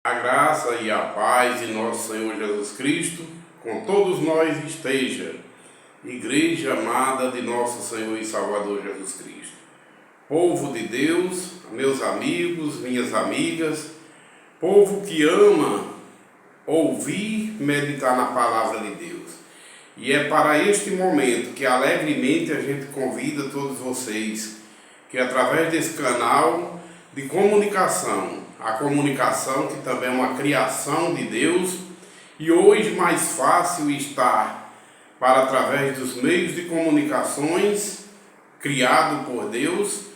A graça e a paz de nosso Senhor Jesus Cristo com todos nós esteja, Igreja amada de nosso Senhor e Salvador Jesus Cristo. Povo de Deus, meus amigos, minhas amigas, povo que ama ouvir, meditar na palavra de Deus. E é para este momento que alegremente a gente convida todos vocês que através desse canal de comunicação, a comunicação que também é uma criação de Deus, e hoje mais fácil está para através dos meios de comunicações criado por Deus,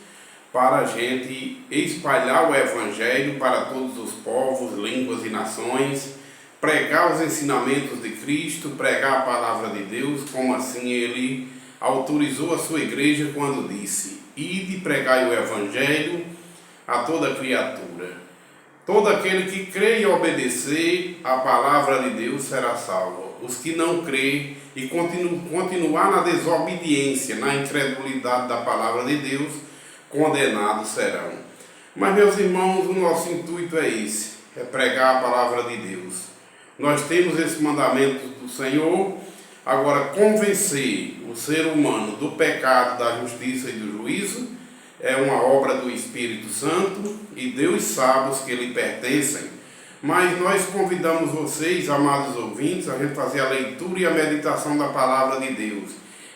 para a gente espalhar o Evangelho para todos os povos, línguas e nações, pregar os ensinamentos de Cristo, pregar a palavra de Deus, como assim Ele autorizou a sua igreja quando disse: ide pregai o Evangelho a toda criatura. Todo aquele que crê e obedecer a palavra de Deus será salvo. Os que não crêem e continuar na desobediência, na incredulidade da palavra de Deus, condenados serão. Mas, meus irmãos, o nosso intuito é esse, é pregar a palavra de Deus. Nós temos esse mandamento do Senhor. Agora, convencer o ser humano do pecado, da justiça e do juízo é uma obra do Espírito Santo, e Deus sabe os que lhe pertencem. Mas nós convidamos vocês, amados ouvintes, a gente fazer a leitura e a meditação da palavra de Deus.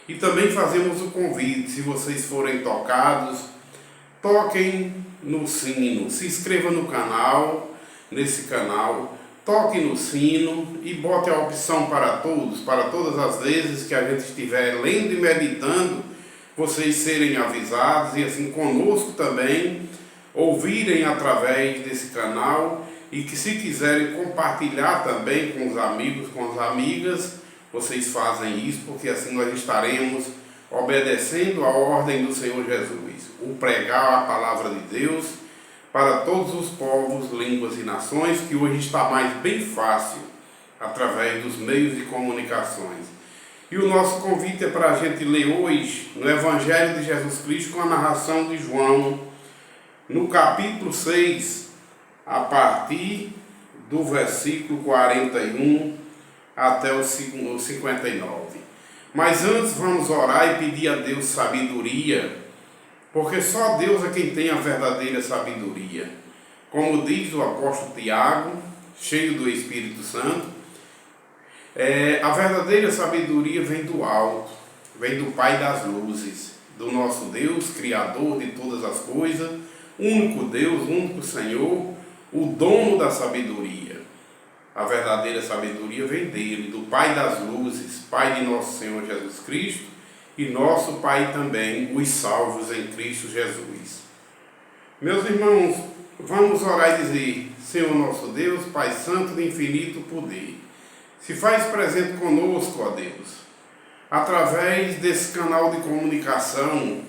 E também fazemos o convite: se vocês forem tocados, toquem no sino, se inscreva no canal, nesse canal, toque no sino e bote a opção para todos, para todas as vezes que a gente estiver lendo e meditando, vocês serem avisados, e assim conosco também ouvirem através desse canal, e que se quiserem compartilhar também com os amigos, com as amigas, vocês fazem isso, porque assim nós estaremos obedecendo a ordem do Senhor Jesus, o pregar a palavra de Deus para todos os povos, línguas e nações, que hoje está mais bem fácil através dos meios de comunicações. E o nosso convite é para a gente ler hoje no Evangelho de Jesus Cristo com a narração de João, no capítulo 6, a partir do versículo 41 até o 59. Mas antes vamos orar e pedir a Deus sabedoria, porque só Deus é quem tem a verdadeira sabedoria. Como diz o apóstolo Tiago, cheio do Espírito Santo, a verdadeira sabedoria vem do alto, vem do Pai das luzes, do nosso Deus, Criador de todas as coisas, único Deus, único Senhor, o dono da sabedoria. A verdadeira sabedoria vem dele, do Pai das luzes, Pai de nosso Senhor Jesus Cristo, e nosso Pai também, os salvos em Cristo Jesus. Meus irmãos, vamos orar e dizer: Senhor nosso Deus, Pai Santo de infinito poder, se faz presente conosco, ó Deus, através desse canal de comunicação,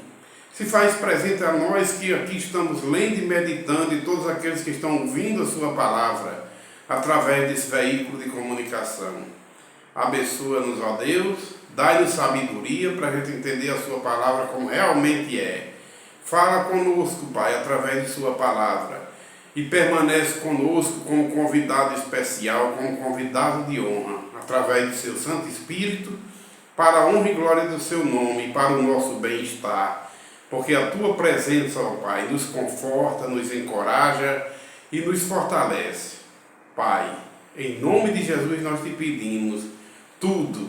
se faz presente a nós que aqui estamos lendo e meditando, e todos aqueles que estão ouvindo a sua palavra, através desse veículo de comunicação. Abençoa-nos, ó Deus, dai-nos sabedoria para a gente entender a sua palavra como realmente é. Fala conosco, Pai, através de sua palavra, e permanece conosco como convidado especial, como convidado de honra, através do seu Santo Espírito, para a honra e glória do seu nome e para o nosso bem-estar, porque a tua presença, ó Pai, nos conforta, nos encoraja e nos fortalece. Pai, em nome de Jesus nós te pedimos tudo,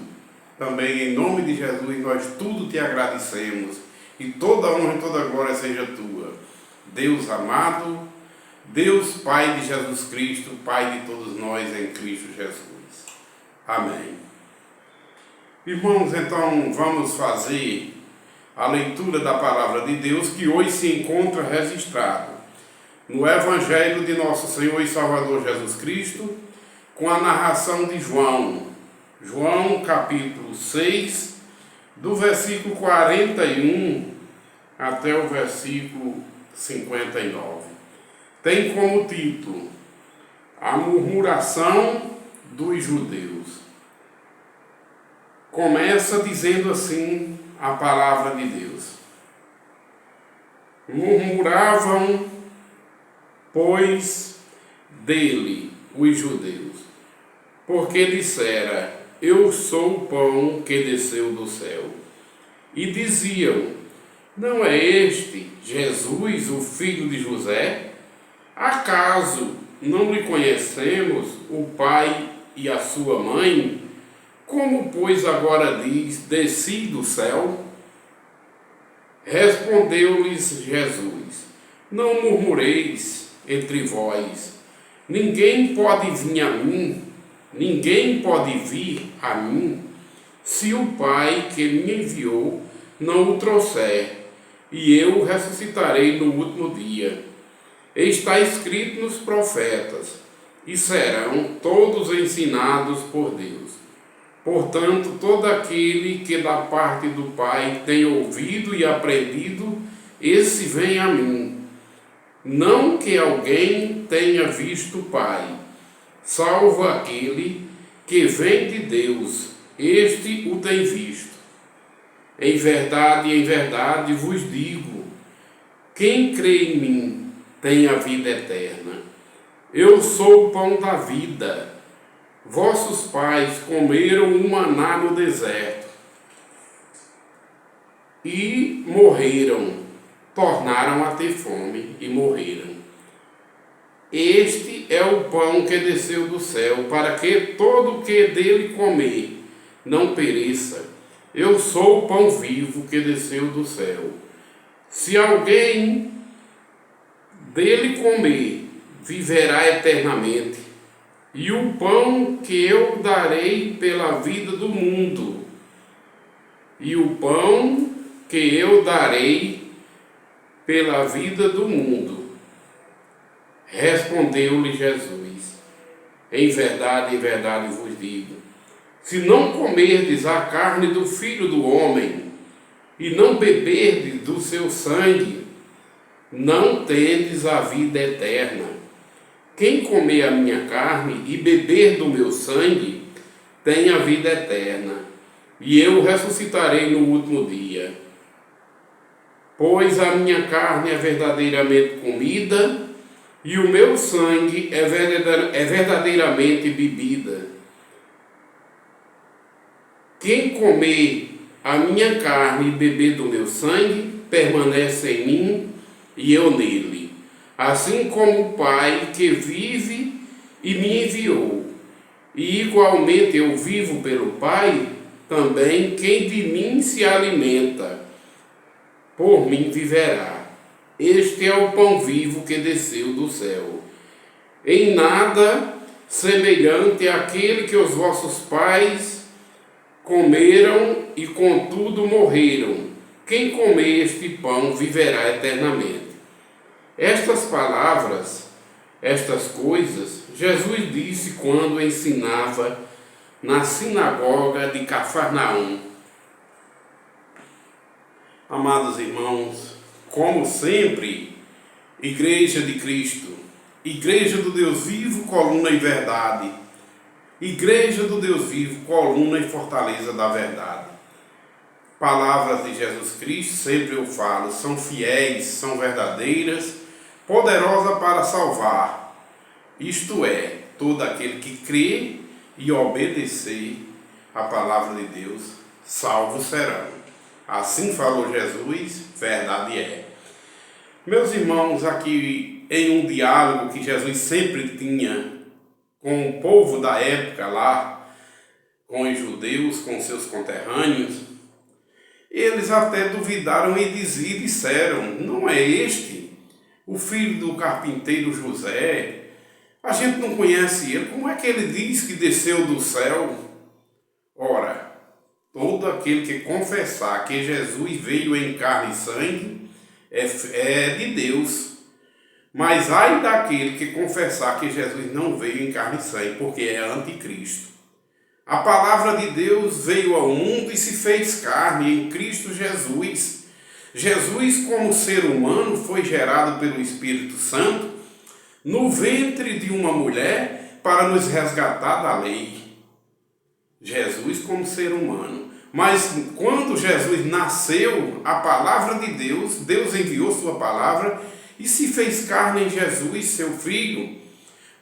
também em nome de Jesus nós tudo te agradecemos, e toda honra e toda glória seja tua. Deus amado, Deus Pai de Jesus Cristo, Pai de todos nós em Cristo Jesus. Amém. Irmãos, então vamos fazer a leitura da palavra de Deus, que hoje se encontra registrado no Evangelho de nosso Senhor e Salvador Jesus Cristo, com a narração de João. João capítulo 6, do versículo 41 até o versículo 59. Tem como título: a murmuração dos judeus. Começa dizendo assim a palavra de Deus: murmuravam, pois, dele os judeus, porque dissera: eu sou o pão que desceu do céu. E diziam: não é este Jesus, o filho de José? Acaso não lhe conhecemos o pai e a sua mãe? Como, pois, agora diz: desci do céu? Respondeu-lhes Jesus: não murmureis entre vós. Ninguém pode vir a mim, se o Pai que me enviou não o trouxer, e eu o ressuscitarei no último dia. Está escrito nos profetas, e serão todos ensinados por Deus. Portanto, todo aquele que da parte do Pai tem ouvido e aprendido, esse vem a mim. Não que alguém tenha visto o Pai, salvo aquele que vem de Deus, este o tem visto. Em verdade vos digo, quem crê em mim tem a vida eterna. Eu sou o pão da vida. Vossos pais comeram o maná no deserto e morreram, tornaram a ter fome e morreram. Este é o pão que desceu do céu, para que todo o que dele comer não pereça. Eu sou o pão vivo que desceu do céu. Se alguém dele comer, viverá eternamente. E o pão que eu darei pela vida do mundo. E o pão que eu darei pela vida do mundo. Respondeu-lhe Jesus: em verdade vos digo, se não comerdes a carne do Filho do Homem, e não beberdes do seu sangue, não tendes a vida eterna. Quem comer a minha carne e beber do meu sangue, tem a vida eterna, e eu o ressuscitarei no último dia. Pois a minha carne é verdadeiramente comida, e o meu sangue é verdadeiramente bebida. Quem comer a minha carne e beber do meu sangue, permanece em mim e eu nele. Assim como o Pai que vive e me enviou. E igualmente eu vivo pelo Pai, também quem de mim se alimenta, por mim viverá. Este é o pão vivo que desceu do céu. Em nada semelhante àquele que os vossos pais comeram e contudo morreram. Quem comer este pão viverá eternamente. Estas palavras, estas coisas, Jesus disse quando ensinava na sinagoga de Cafarnaum. Amados irmãos, como sempre, Igreja de Cristo, Igreja do Deus vivo, coluna e verdade, Igreja do Deus vivo, coluna e fortaleza da verdade. Palavras de Jesus Cristo, sempre eu falo, são fiéis, são verdadeiras, poderosas para salvar. Isto é, todo aquele que crê e obedecer a palavra de Deus, salvos serão. Assim falou Jesus, verdade é. Meus irmãos, aqui em um diálogo que Jesus sempre tinha com o povo da época lá, com os judeus, com seus conterrâneos, eles até duvidaram e disseram: não é este o filho do carpinteiro José? A gente não conhece ele, como é que ele diz que desceu do céu? Ora, todo aquele que confessar que Jesus veio em carne e sangue é de Deus. Mas ai daquele que confessar que Jesus não veio em carne e sangue, porque é anticristo. A palavra de Deus veio ao mundo e se fez carne em Cristo Jesus. Jesus, como ser humano, foi gerado pelo Espírito Santo no ventre de uma mulher para nos resgatar da lei. Jesus como ser humano. Mas quando Jesus nasceu, a palavra de Deus, Deus enviou sua palavra e se fez carne em Jesus, seu Filho,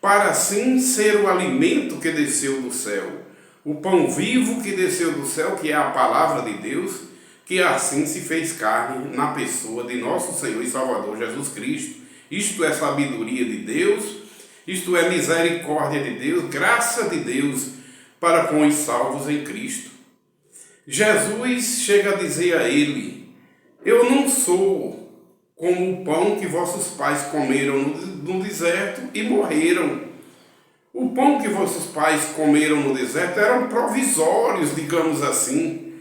para assim ser o alimento que desceu do céu, o pão vivo que desceu do céu, que é a palavra de Deus, que assim se fez carne na pessoa de nosso Senhor e Salvador Jesus Cristo. Isto é sabedoria de Deus, isto é misericórdia de Deus, graça de Deus para com os salvos em Cristo. Jesus chega a dizer a ele: eu não sou como o pão que vossos pais comeram no deserto e morreram. O pão que vossos pais comeram no deserto eram provisórios, digamos assim,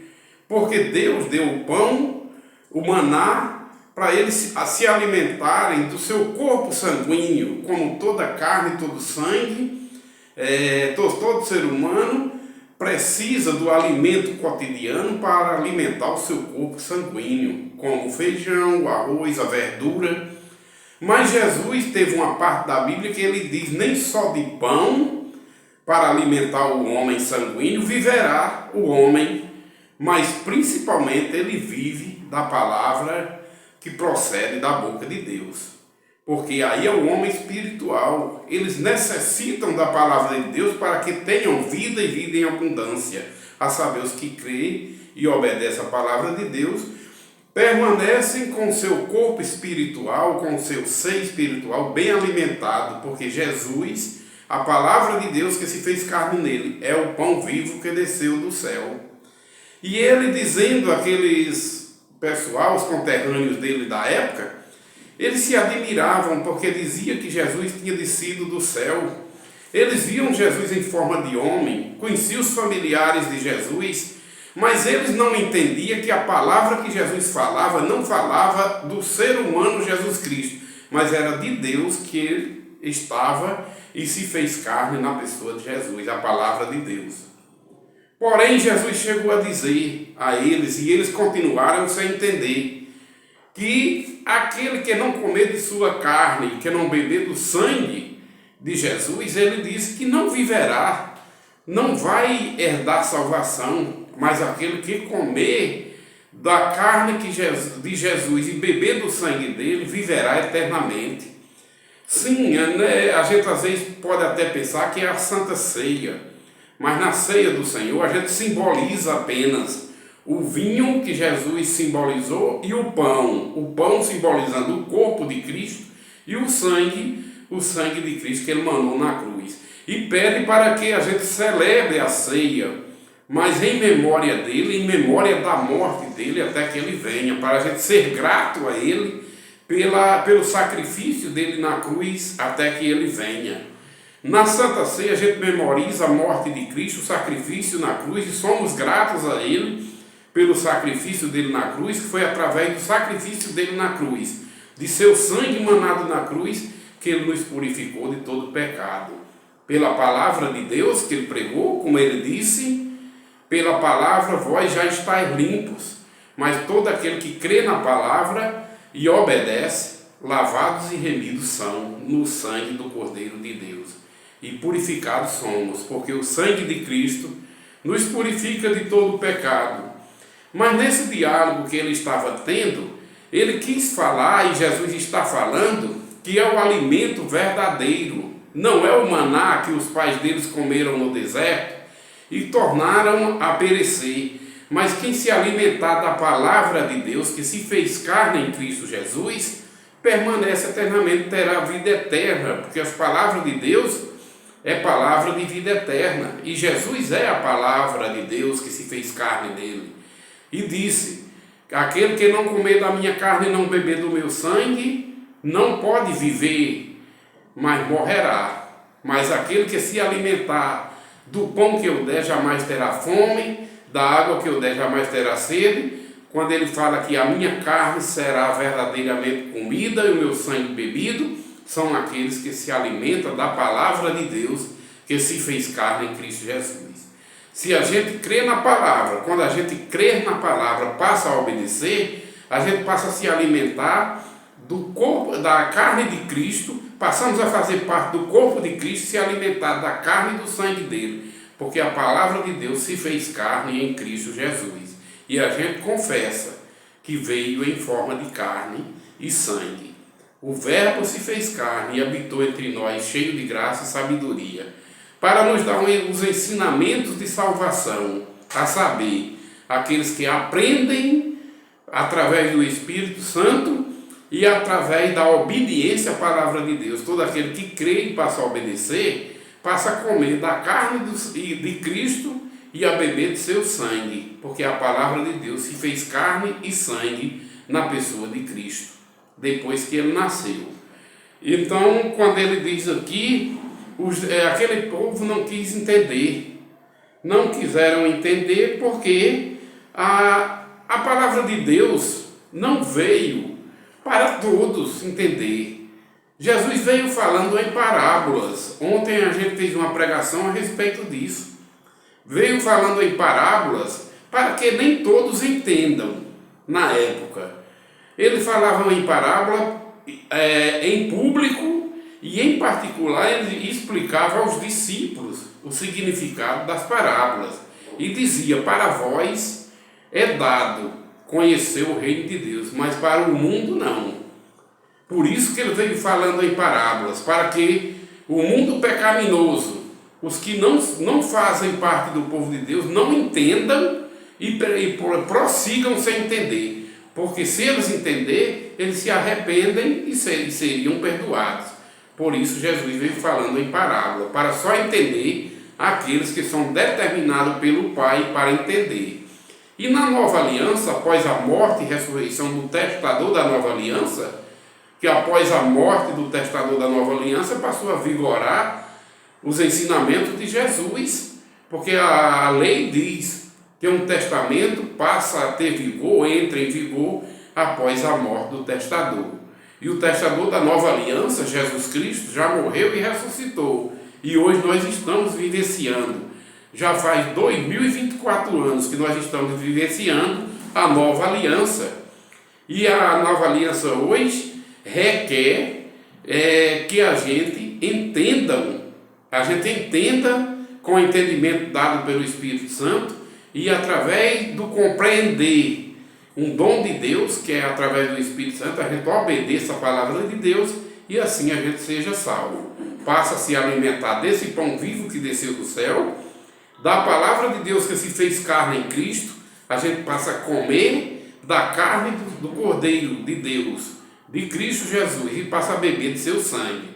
porque Deus deu o pão, o maná, para eles se alimentarem do seu corpo sanguíneo, como toda carne, todo sangue, todo ser humano precisa do alimento cotidiano para alimentar o seu corpo sanguíneo, como o feijão, o arroz, a verdura. Mas Jesus teve uma parte da Bíblia que ele diz: nem só de pão para alimentar o homem sanguíneo viverá o homem, mas principalmente ele vive da palavra que procede da boca de Deus. Porque aí é o homem espiritual. Eles necessitam da palavra de Deus para que tenham vida e vida em abundância. A saber, os que creem e obedecem a palavra de Deus permanecem com o seu corpo espiritual, com o seu ser espiritual bem alimentado, porque Jesus, a palavra de Deus que se fez carne nele, é o pão vivo que desceu do céu. E ele dizendo àqueles pessoal, os conterrâneos dele da época, eles se admiravam porque dizia que Jesus tinha descido do céu. Eles viam Jesus em forma de homem, conheciam os familiares de Jesus, mas eles não entendiam que a palavra que Jesus falava não falava do ser humano Jesus Cristo, mas era de Deus que ele estava e se fez carne na pessoa de Jesus, a palavra de Deus. Porém, Jesus chegou a dizer a eles, e eles continuaram sem entender, que aquele que não comer de sua carne, que não beber do sangue de Jesus, ele disse que não viverá, não vai herdar salvação, mas aquele que comer da carne de Jesus e beber do sangue dele, viverá eternamente. Sim, a gente às vezes pode até pensar que é a Santa Ceia, mas na ceia do Senhor a gente simboliza apenas o vinho que Jesus simbolizou e o pão simbolizando o corpo de Cristo e o sangue de Cristo que ele mandou na cruz. E pede para que a gente celebre a ceia, mas em memória dele, em memória da morte dele até que ele venha, para a gente ser grato a ele pelo sacrifício dele na cruz até que ele venha. Na Santa Ceia a gente memoriza a morte de Cristo, o sacrifício na cruz, e somos gratos a ele pelo sacrifício dele na cruz, que foi através do sacrifício dele na cruz, de seu sangue manado na cruz, que ele nos purificou de todo pecado. Pela palavra de Deus que ele pregou, como ele disse, pela palavra vós já estáis limpos, mas todo aquele que crê na palavra e obedece, lavados e remidos são no sangue do Cordeiro de Deus. E purificados somos, porque o sangue de Cristo nos purifica de todo pecado. Mas nesse diálogo que ele estava tendo, ele quis falar, e Jesus está falando, que é o alimento verdadeiro. Não é o maná que os pais deles comeram no deserto e tornaram a perecer. Mas quem se alimentar da palavra de Deus, que se fez carne em Cristo Jesus, permanece eternamente, terá vida eterna, porque as palavras de Deus é palavra de vida eterna. E Jesus é a palavra de Deus que se fez carne nele. E disse: aquele que não comer da minha carne e não beber do meu sangue, não pode viver, mas morrerá. Mas aquele que se alimentar do pão que eu der, jamais terá fome, da água que eu der, jamais terá sede. Quando ele fala que a minha carne será verdadeiramente comida e o meu sangue bebido, são aqueles que se alimentam da palavra de Deus, que se fez carne em Cristo Jesus. Se a gente crê na palavra, quando a gente crer na palavra, passa a obedecer, a gente passa a se alimentar do corpo, da carne de Cristo, passamos a fazer parte do corpo de Cristo, se alimentar da carne e do sangue dele, porque a palavra de Deus se fez carne em Cristo Jesus. E a gente confessa que veio em forma de carne e sangue. O Verbo se fez carne e habitou entre nós, cheio de graça e sabedoria, para nos dar os ensinamentos de salvação, a saber, aqueles que aprendem através do Espírito Santo e através da obediência à palavra de Deus. Todo aquele que crê e passa a obedecer, passa a comer da carne de Cristo e a beber de seu sangue, porque a palavra de Deus se fez carne e sangue na pessoa de Cristo, depois que ele nasceu. Então, quando ele diz aqui, aquele povo não quis entender, não quiseram entender porque a palavra de Deus não veio para todos entender. Jesus veio falando em parábolas. Ontem a gente fez uma pregação a respeito disso. Veio falando em parábolas para que nem todos entendam na época. Ele falava em parábola em público e em particular ele explicava aos discípulos o significado das parábolas e dizia: para vós é dado conhecer o reino de Deus, mas para o mundo não. Por isso que ele veio falando em parábolas, para que o mundo pecaminoso, os que não fazem parte do povo de Deus, não entendam e prossigam sem entender. Porque se eles entenderem, eles se arrependem e seriam perdoados. Por isso Jesus veio falando em parábola, para só entender aqueles que são determinados pelo Pai para entender. E na nova aliança, após a morte e ressurreição do testador da nova aliança, que após a morte do testador da nova aliança passou a vigorar os ensinamentos de Jesus, porque a lei diz que um testamento passa a ter vigor, entra em vigor após a morte do testador. E o testador da nova aliança, Jesus Cristo, já morreu e ressuscitou. E hoje nós estamos vivenciando. Já faz 2024 anos que nós estamos vivenciando a nova aliança. E a nova aliança hoje requer que a gente entenda com o entendimento dado pelo Espírito Santo e através do compreender um dom de Deus, que é através do Espírito Santo, a gente obedeça a palavra de Deus e assim a gente seja salvo. Passa a se alimentar desse pão vivo que desceu do céu, da palavra de Deus que se fez carne em Cristo, a gente passa a comer da carne do Cordeiro de Deus, de Cristo Jesus, e passa a beber de seu sangue,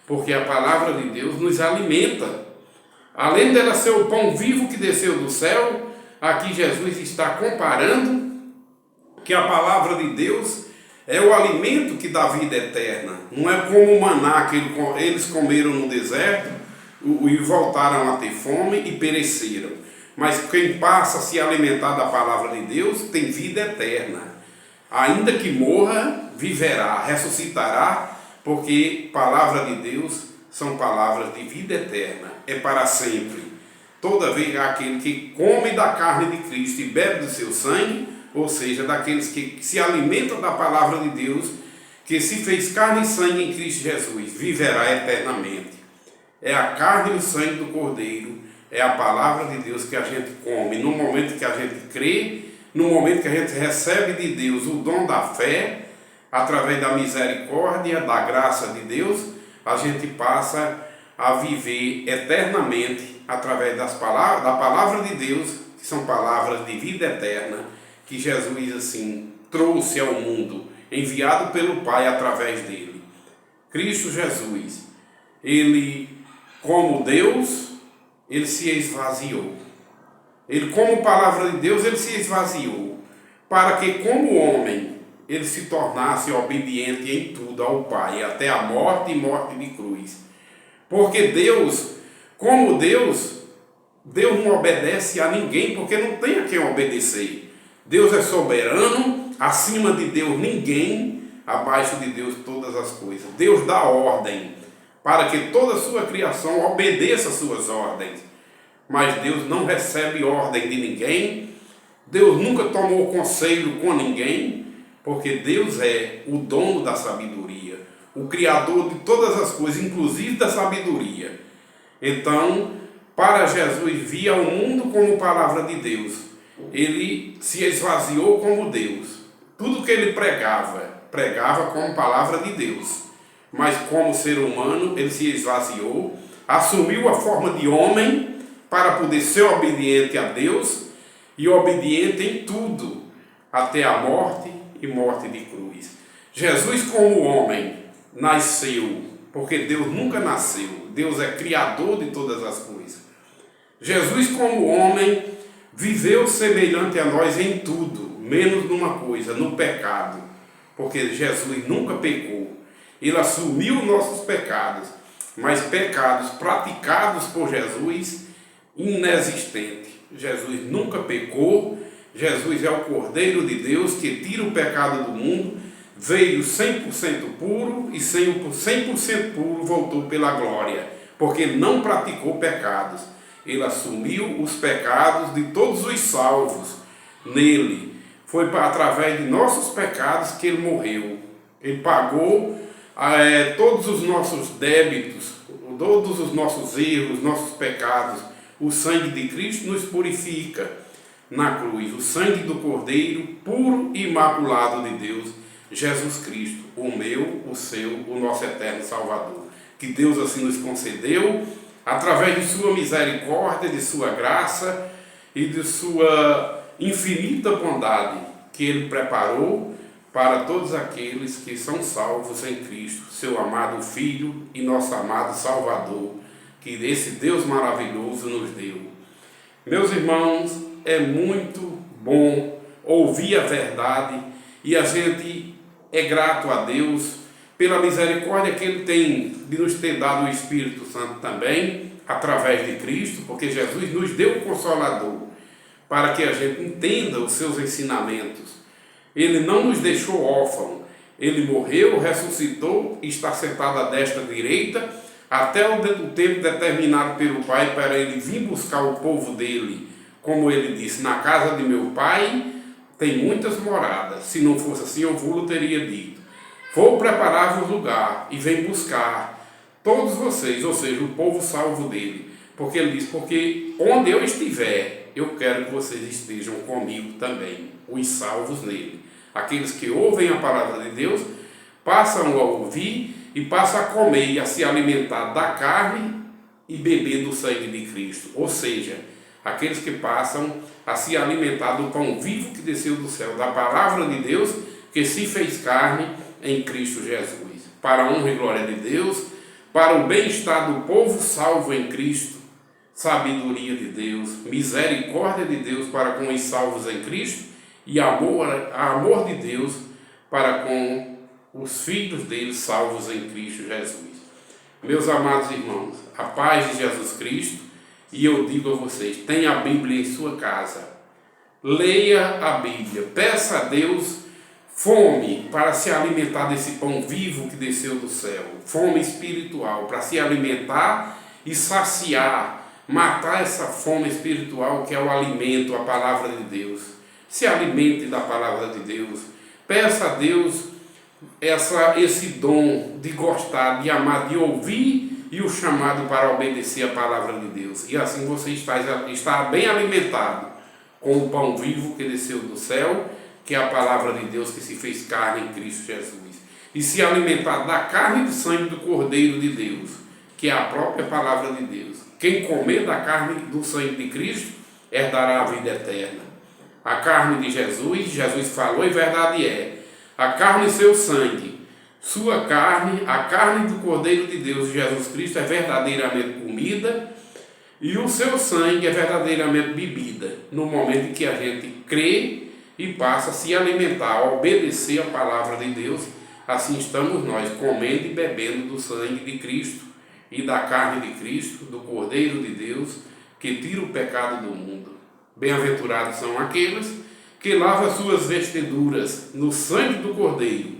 porque a palavra de Deus nos alimenta. Além dela ser o pão vivo que desceu do céu, aqui Jesus está comparando que a palavra de Deus é o alimento que dá vida eterna. Não é como o maná que eles comeram no deserto e voltaram a ter fome e pereceram. Mas quem passa a se alimentar da palavra de Deus tem vida eterna. Ainda que morra, viverá, ressuscitará, porque palavra de Deus são palavras de vida eterna, é para sempre. Toda vez aquele que come da carne de Cristo e bebe do seu sangue, ou seja, daqueles que se alimentam da palavra de Deus, que se fez carne e sangue em Cristo Jesus, viverá eternamente. É a carne e o sangue do Cordeiro, é a palavra de Deus que a gente come. No momento que a gente crê, no momento que a gente recebe de Deus o dom da fé, através da misericórdia, da graça de Deus, a gente passa a viver eternamente através da palavra de Deus, que são palavras de vida eterna, que Jesus assim trouxe ao mundo, enviado pelo Pai através dele. Cristo Jesus, ele como Deus, ele se esvaziou. Ele como palavra de Deus, ele se esvaziou, para que como homem, ele se tornasse obediente em tudo ao Pai, até a morte e morte de cruz. Porque Deus, como Deus não obedece a ninguém, porque não tem a quem obedecer. Deus é soberano, acima de Deus ninguém, abaixo de Deus todas as coisas. Deus dá ordem para que toda a sua criação obedeça às suas ordens. Mas Deus não recebe ordem de ninguém, Deus nunca tomou conselho com ninguém, porque Deus é o dono da sabedoria, o Criador de todas as coisas, inclusive da sabedoria. Então, para Jesus vir ao mundo como palavra de Deus, ele se esvaziou como Deus. Tudo que ele pregava pregava como palavra de Deus. Mas como ser humano, ele se esvaziou, assumiu a forma de homem para poder ser obediente a Deus e obediente em tudo, até a morte e morte de cruz. Jesus, como homem, nasceu, porque Deus nunca nasceu. Deus é criador de todas as coisas. Jesus, como homem, viveu semelhante a nós em tudo, menos numa coisa, no pecado. Porque Jesus nunca pecou. Ele assumiu nossos pecados, mas pecados praticados por Jesus, inexistente. Jesus nunca pecou. Jesus é o Cordeiro de Deus que tira o pecado do mundo, veio 100% puro e 100% puro voltou pela glória, porque não praticou pecados. Ele assumiu os pecados de todos os salvos nele. Foi através de nossos pecados que ele morreu. Ele pagou todos os nossos débitos, todos os nossos erros, nossos pecados. O sangue de Cristo nos purifica na cruz. O sangue do Cordeiro puro e imaculado de Deus, Jesus Cristo, o meu, o seu, o nosso eterno Salvador. Que Deus assim nos concedeu, através de sua misericórdia, de sua graça e de sua infinita bondade, que Ele preparou para todos aqueles que são salvos em Cristo, seu amado Filho e nosso amado Salvador, que esse Deus maravilhoso nos deu. Meus irmãos, é muito bom ouvir a verdade e a gente é grato a Deus pela misericórdia que Ele tem de nos ter dado o Espírito Santo também, através de Cristo, porque Jesus nos deu o Consolador, para que a gente entenda os seus ensinamentos. Ele não nos deixou órfãos. Ele morreu, ressuscitou, está sentado à destra direita, até o tempo determinado pelo Pai para Ele vir buscar o povo dele. Como Ele disse, na casa de meu Pai tem muitas moradas. Se não fosse assim, eu vos teria dito. Vou preparar-vos lugar e vem buscar todos vocês, ou seja, o povo salvo dele. Porque Ele diz, porque onde eu estiver, eu quero que vocês estejam comigo também, os salvos nele. Aqueles que ouvem a palavra de Deus, passam a ouvir e passam a comer e a se alimentar da carne e beber do sangue de Cristo. Ou seja, aqueles que passam a se alimentar do pão vivo que desceu do céu, da palavra de Deus que se fez carne em Cristo Jesus. Para a honra e glória de Deus, para o bem-estar do povo salvo em Cristo, sabedoria de Deus, misericórdia de Deus para com os salvos em Cristo e amor de Deus para com os filhos dele salvos em Cristo Jesus. Meus amados irmãos, a paz de Jesus Cristo, e eu digo a vocês, tenha a Bíblia em sua casa, leia a Bíblia, peça a Deus fome para se alimentar desse pão vivo que desceu do céu, fome espiritual, para se alimentar e saciar, matar essa fome espiritual que é o alimento, a palavra de Deus. Se alimente da palavra de Deus, peça a Deus esse dom de gostar, de amar, de ouvir e o chamado para obedecer a palavra de Deus. E assim você está bem alimentado com o pão vivo que desceu do céu, que é a palavra de Deus que se fez carne em Cristo Jesus. E se alimentar da carne e do sangue do Cordeiro de Deus, que é a própria palavra de Deus. Quem comer da carne e do sangue de Cristo herdará a vida eterna. A carne de Jesus, Jesus falou e verdade é, a carne e seu sangue, sua carne, a carne do Cordeiro de Deus, Jesus Cristo, é verdadeiramente comida e o seu sangue é verdadeiramente bebida, no momento em que a gente crê e passa a se alimentar, a obedecer a palavra de Deus. Assim estamos nós, comendo e bebendo do sangue de Cristo e da carne de Cristo, do Cordeiro de Deus, que tira o pecado do mundo. Bem-aventurados são aqueles que lavam suas vestiduras no sangue do Cordeiro,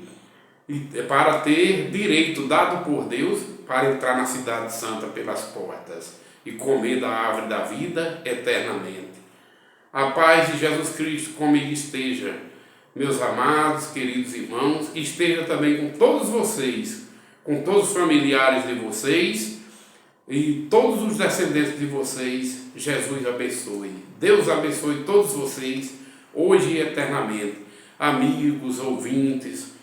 e para ter direito dado por Deus para entrar na cidade santa pelas portas e comer da árvore da vida eternamente. A paz de Jesus Cristo comigo esteja, meus amados, queridos irmãos, esteja também com todos vocês, com todos os familiares de vocês e todos os descendentes de vocês. Jesus abençoe. Deus abençoe todos vocês, hoje e eternamente. Amigos, ouvintes,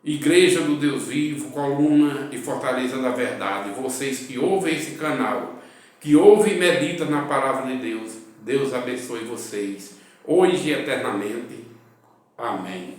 Igreja do Deus vivo, coluna e fortaleza da verdade, vocês que ouvem esse canal, que ouvem e meditam na palavra de Deus, Deus abençoe vocês, hoje e eternamente. Amém.